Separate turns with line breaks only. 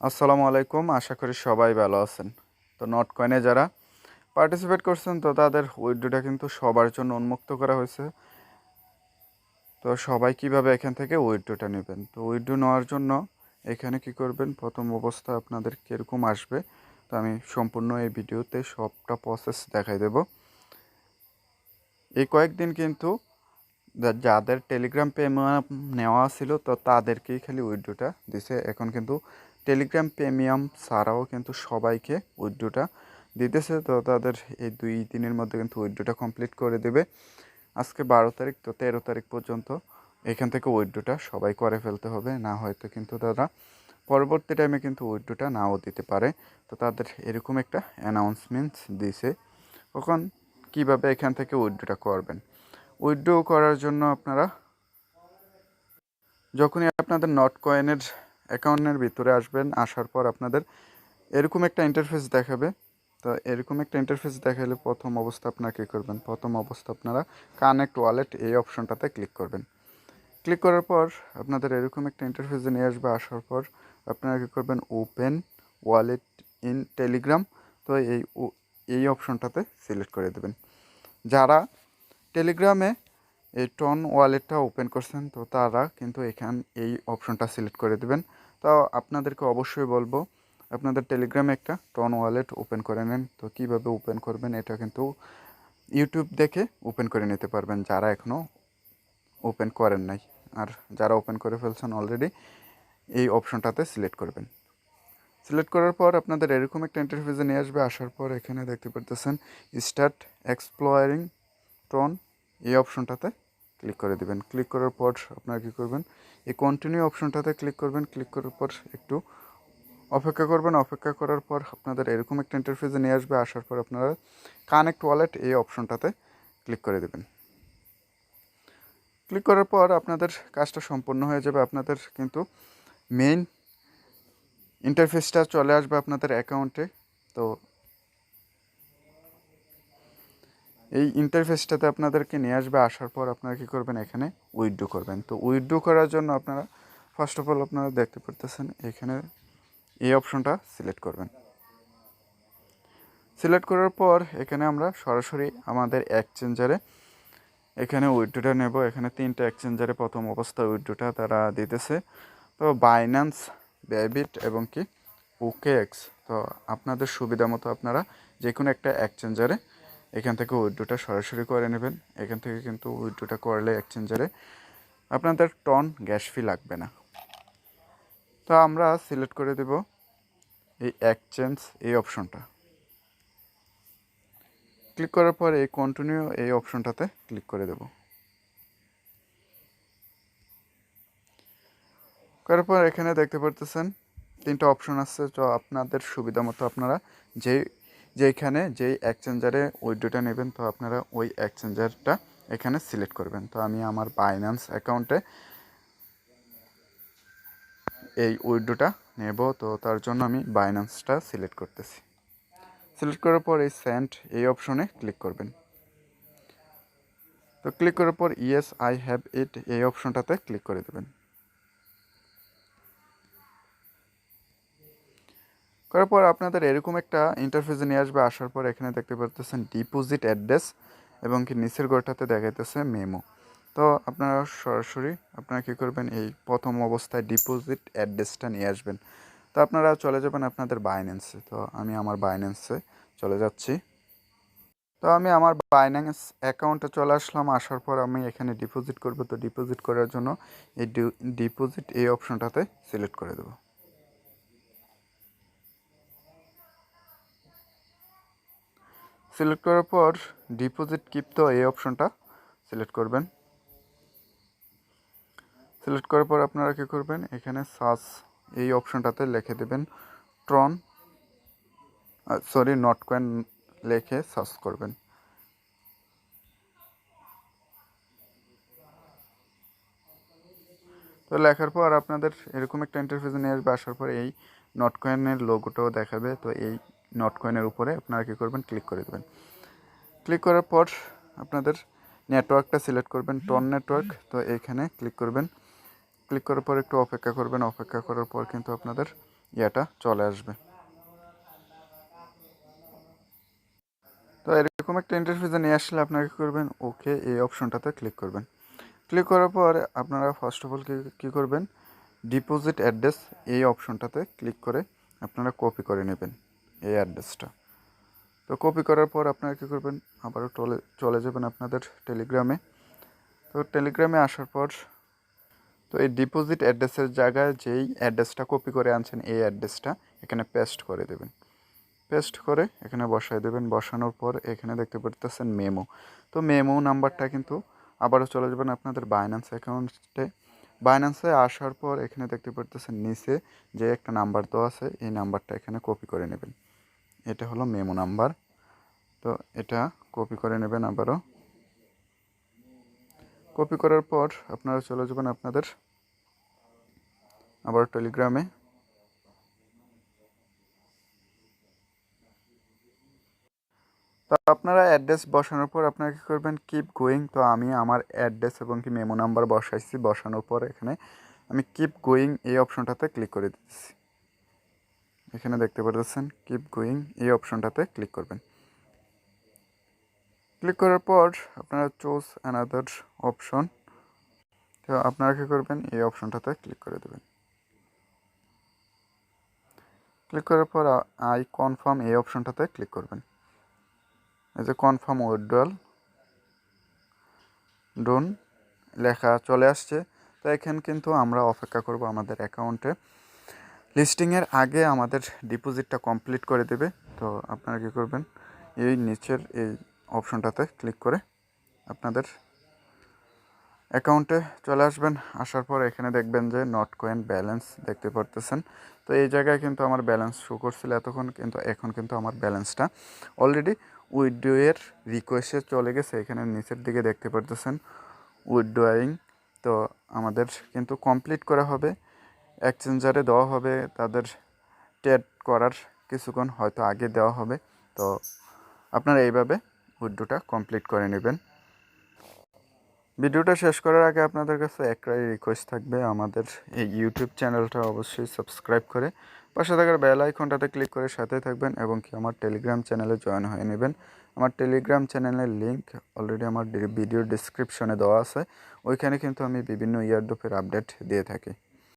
আসসালামু আলাইকুম, আশা করি সবাই ভালো আছেন। তো নট কয়েনে যারা পার্টিসিপেট করছেন তো তাদের উইথড্রটা কিন্তু সবার জন্য উন্মুক্ত করা হয়েছে। তো সবাই কিভাবে এখান থেকে উইথড্রটা নেবেন, তো উইথড্র নেওয়ার জন্য এখানে কি করবেন, প্রথম অবস্থা আপনাদের কীরকম আসবে তো আমি সম্পূর্ণ এই ভিডিওতে সবটা প্রসেস দেখাই দেব। এই কয়েকদিন কিন্তু যাদের টেলিগ্রাম প্রিমিয়াম নেওয়া ছিল তো তাদেরকেই খালি উইথড্রটা দিছে। এখন কিন্তু টেলিগ্রাম প্রিমিয়াম ছাড়াও কিন্তু সবাইকে উইথড্রটা দিতেছে। তো তাদের এই 2 দিনের মধ্যে কিন্তু উইথড্রটা কমপ্লিট করে দেবে। আজকে 12 তারিখ, তো 13 তারিখ পর্যন্ত এখান থেকে উইথড্রটা সবাই করে ফেলতে হবে, না হয়তো কিন্তু তারা পরবর্তী টাইমে কিন্তু উইথড্রটা নাও দিতে পারে। তো তাদের এরকম একটা অ্যানাউন্সমেন্ট দিছে কখন কিভাবে এখান থেকে উইথড্রটা করবেন। উইথড্র করার জন্য আপনারা যখনই আপনাদের নট কয়েনের অ্যাকাউন্টের ভিতরে আসবেন, আসার পর আপনাদের এরকম একটা ইন্টারফেস দেখাবে। তো এরকম একটা ইন্টারফেস দেখালে প্রথম অবস্থা আপনারা কী করবেন, প্রথম অবস্থা আপনারা কানেক্ট ওয়ালেট এই অপশনটাতে ক্লিক করবেন। ক্লিক করার পর আপনাদের এরকম একটা ইন্টারফেসে নিয়ে আসবে। আসার পর আপনারা কী করবেন, ওপেন ওয়ালেট ইন টেলিগ্রাম, তো এই অপশনটাতে সিলেক্ট করে দেবেন। যারা টেলিগ্রামে এই টন ওয়ালেটটা ওপেন করছেন তো তারা কিন্তু এই অপশনটা সিলেক্ট করে দেবেন। তো আপনাদেরকে অবশ্যই বলবো আপনাদের টেলিগ্রামে একটা টন ওয়ালেট ওপেন করে নেন। তো কীভাবে ওপেন করবেন এটা কিন্তু ইউটিউব দেখে ওপেন করে নিতে পারবেন যারা এখনও ওপেন করেন নাই। আর যারা ওপেন করে ফেলছেন অলরেডি এই অপশনটাতে সিলেক্ট করবেন। সিলেক্ট করার পর আপনাদের এরকম একটা ইন্টারফেসে নিয়ে আসবে। আসার পর এখানে দেখতে পারতেছেন স্টার্ট এক্সপ্লোয়ারিং টন, এই অপশনটাতে ক্লিক করে দেবেন। ক্লিক করার পর আপনারা কী করবেন, এই কন্টিনিউ অপশনটাতে ক্লিক করবেন। ক্লিক করার পর একটু অপেক্ষা করবেন। অপেক্ষা করার পর আপনাদের এরকম একটা ইন্টারফেসে নিয়ে আসবে। আসার পর আপনারা কানেক্ট ওয়ালেট এই অপশনটাতে ক্লিক করে দেবেন। ক্লিক করার পর আপনাদের কাজটা সম্পূর্ণ হয়ে যাবে। আপনাদের কিন্তু মেইন ইন্টারফেসটা চলে আসবে আপনাদের অ্যাকাউন্টে। তো এই ইন্টারফেসটাতে আপনাদেরকে নিয়ে আসবে। আসার পর আপনারা কী করবেন, এখানে উইথড্র করবেন। তো উইথড্র করার জন্য আপনারা ফার্স্ট অফ অল আপনারা দেখতে পারতেছেন এখানে এই অপশনটা সিলেক্ট করবেন। সিলেক্ট করার পর এখানে আমরা সরাসরি আমাদের এক্সচেঞ্জারে এখানে উইথড্রটা নেব। এখানে 3টা এক্সচেঞ্জারে প্রথম অবস্থায় উইথড্রটা তারা দিতেছে। তো বাইন্যান্স, বিটবিট এবং কি ওকেএক্স। তো আপনাদের সুবিধা মতো আপনারা যে কোনো একটা এক্সচেঞ্জারে এখান থেকে উইথড্রটা সরাসরি করে নেবেন। এখান থেকে কিন্তু উইথড্রটা করলে এক্সচেঞ্জারে আপনাদের টন গ্যাস ফি লাগবে না। তো আমরা সিলেক্ট করে দেব এই এক্সচেঞ্জ এই অপশনটা। ক্লিক করার পর এই কন্টিনিউ এই অপশনটাতে ক্লিক করে দেব। করার পর এখানে দেখতে পারতেছেন 3টা অপশন আছে। তো আপনাদের সুবিধা মতো আপনারা যেই এক্সচেঞ্জারে উইথড্রটা নেবেন তো আপনারা ওই এক্সচেঞ্জারটা এখানে সিলেক্ট করবেন। তো আমি আমার বাইন্যান্স অ্যাকাউন্টে এই উইথড্রটা নেব, তো তার জন্য আমি বাইন্যান্সটা সিলেক্ট করতেছি। সিলেক্ট করার পর এই সেন্ড এই অপশনে ক্লিক করবেন। তো ক্লিক করার পর ইয়েস আই হ্যাভ ইট এই অপশনটাতে ক্লিক করে দেবেন। করার পর আপনাদের এরকম একটা ইন্টারফেসে নিয়ে আসবে। আসার পর এখানে দেখতে পারতেছেন ডিপোজিট অ্যাড্রেস এবং কি নিচের ঘরটাতে দেখাইতেছে মেমো। তো আপনারা সরাসরি আপনারা কী করবেন, এই প্রথম অবস্থায় ডিপোজিট অ্যাড্রেসটা নিয়ে আসবেন। তো আপনারা চলে যাবেন আপনাদের বাইন্যান্সে। তো আমি আমার বাইন্যান্সে চলে যাচ্ছি। তো আমি আমার বাইন্যান্স অ্যাকাউন্টে চলে আসলাম। আসার পর আমি এখানে ডিপোজিট করব। তো ডিপোজিট করার জন্য এই ডিপোজিট এই অপশনটাতে সিলেক্ট করে দেবো। সিলেক্ট করার পর ডিপোজিট ক্রিপ্টো এই অপশনটা সিলেক্ট করবেন। সিলেক্ট করার পর আপনারা কী করবেন, এখানে সার্চ এই অপশনটাতে লিখে দেবেন ট্রন নট কয়েন লিখে সার্চ করবেন। তো লেখার পর আপনাদের এরকম একটা ইন্টারফেসে নিয়ে আসবে। আসার পর এই নট কয়েনের লোগোটাও দেখাবে। তো এই নট কয়েনের উপরে আপনারা কী করবেন, ক্লিক করে দেবেন। ক্লিক করার পর আপনাদের নেটওয়ার্কটা সিলেক্ট করবেন, টন নেটওয়ার্ক। তো এইখানে ক্লিক করবেন। ক্লিক করার পর একটু অপেক্ষা করবেন। অপেক্ষা করার পর কিন্তু আপনাদের ইয়াটা চলে আসবে। তো এরকম একটা ইন্টারফেসে নিয়ে আসলে আপনারা কী করবেন, ওকে এই অপশনটাতে ক্লিক করবেন। ক্লিক করার পর আপনারা ফার্স্ট অফ অল কী করবেন, ডিপোজিট অ্যাড্রেস এই অপশনটাতে ক্লিক করে আপনারা কপি করে নেবেন এই অ্যাড্রেসটা। তো কপি করার পর আপনারা কী করবেন, আবারও চলে যাবেন আপনাদের টেলিগ্রামে। তো টেলিগ্রামে আসার পর তো এই ডিপোজিট অ্যাড্রেসের জায়গায় যেই অ্যাড্রেসটা কপি করে আনছেন এই অ্যাড্রেসটা এখানে পেস্ট করে দেবেন। পেস্ট করে এখানে বসায় দেবেন। বসানোর পর এখানে দেখতে পারতেছেন মেমো। তো মেমো নাম্বারটা কিন্তু আবারও চলে যাবেন আপনাদের বাইন্যান্স অ্যাকাউন্টে। বাইন্যান্সে আসার পর এখানে দেখতে পারতেছেন নিচে যে একটা নাম্বার দেওয়া আছে এই নাম্বারটা এখানে কপি করে নেবেন। এটা হলো মেমো নাম্বার। তো এটা কপি করে নেবেন। আবারও কপি করার পর আপনারা চলে যাবেন আপনাদের আবার টেলিগ্রামে। তো আপনারা অ্যাড্রেস বসানোর পর আপনারা কী করবেন, কিপ গোয়িং। তো আমি আমার অ্যাড্রেস এবং কি মেমো নাম্বার বসাইছি। বসানোর পর এখানে আমি কিপ গোয়িং এই অপশনটাতে ক্লিক করে দিচ্ছি। এখানে দেখতে পাচ্ছেন কিপ গোয়িং এই অপশনটাতে ক্লিক করবেন। ক্লিক করার পর আপনারা চুজ অ্যানাদার অপশন। তো আপনারা কী করবেন, এই অপশনটাতে ক্লিক করে দেবেন। ক্লিক করার পর আই কনফার্ম এই অপশনটাতে ক্লিক করবেন। এই যে কনফার্ম উইথড্রয়াল ডোন লেখা চলে আসছে। তো এখানে কিন্তু আমরা অপেক্ষা করব আমাদের অ্যাকাউন্টে লিস্টিংয়ের আগে আমাদের ডিপোজিটটা কমপ্লিট করে দেবে। তো আপনারা কী করবেন, এই নিচের এই অপশনটাতে ক্লিক করে আপনাদের অ্যাকাউন্টে চলে আসবেন। আসার পর এখানে দেখবেন যে নট কয়েন ব্যালেন্স দেখতে পারতেছেন। তো এই জায়গায় কিন্তু আমার ব্যালেন্স শো করছিল এতক্ষণ, কিন্তু এখন কিন্তু আমার ব্যালেন্সটা অলরেডি উইথড্রয়ের রিকোয়েস্টে চলে গেছে। এখানে নিচের দিকে দেখতে পারতেছেন উইথড্রয়িং। তো আমাদের কিন্তু কমপ্লিট করা হবে, এক্সচেঞ্জারে দেওয়া হবে, তাদের ট্রেড করার কিছুক্ষণ হয়তো আগে দেওয়া হবে। তো আপনারা এইভাবে উইথড্রটা কমপ্লিট করে নেবেন। ভিডিওটা শেষ করার আগে আপনাদের কাছে একটাই রিকোয়েস্ট থাকবে, আমাদের এই ইউটিউব চ্যানেলটা অবশ্যই সাবস্ক্রাইব করে পাশে থাকার বেল আইকনটাতে ক্লিক করে সাথে থাকবেন এবং কি আমার টেলিগ্রাম চ্যানেলে জয়েন হয়ে নেবেন। আমার টেলিগ্রাম চ্যানেলের লিঙ্ক অলরেডি আমার ভিডিও ডিসক্রিপশনে দেওয়া আছে। ওইখানে কিন্তু আমি বিভিন্ন ইয়ারড্রপের আপডেট দিয়ে থাকি।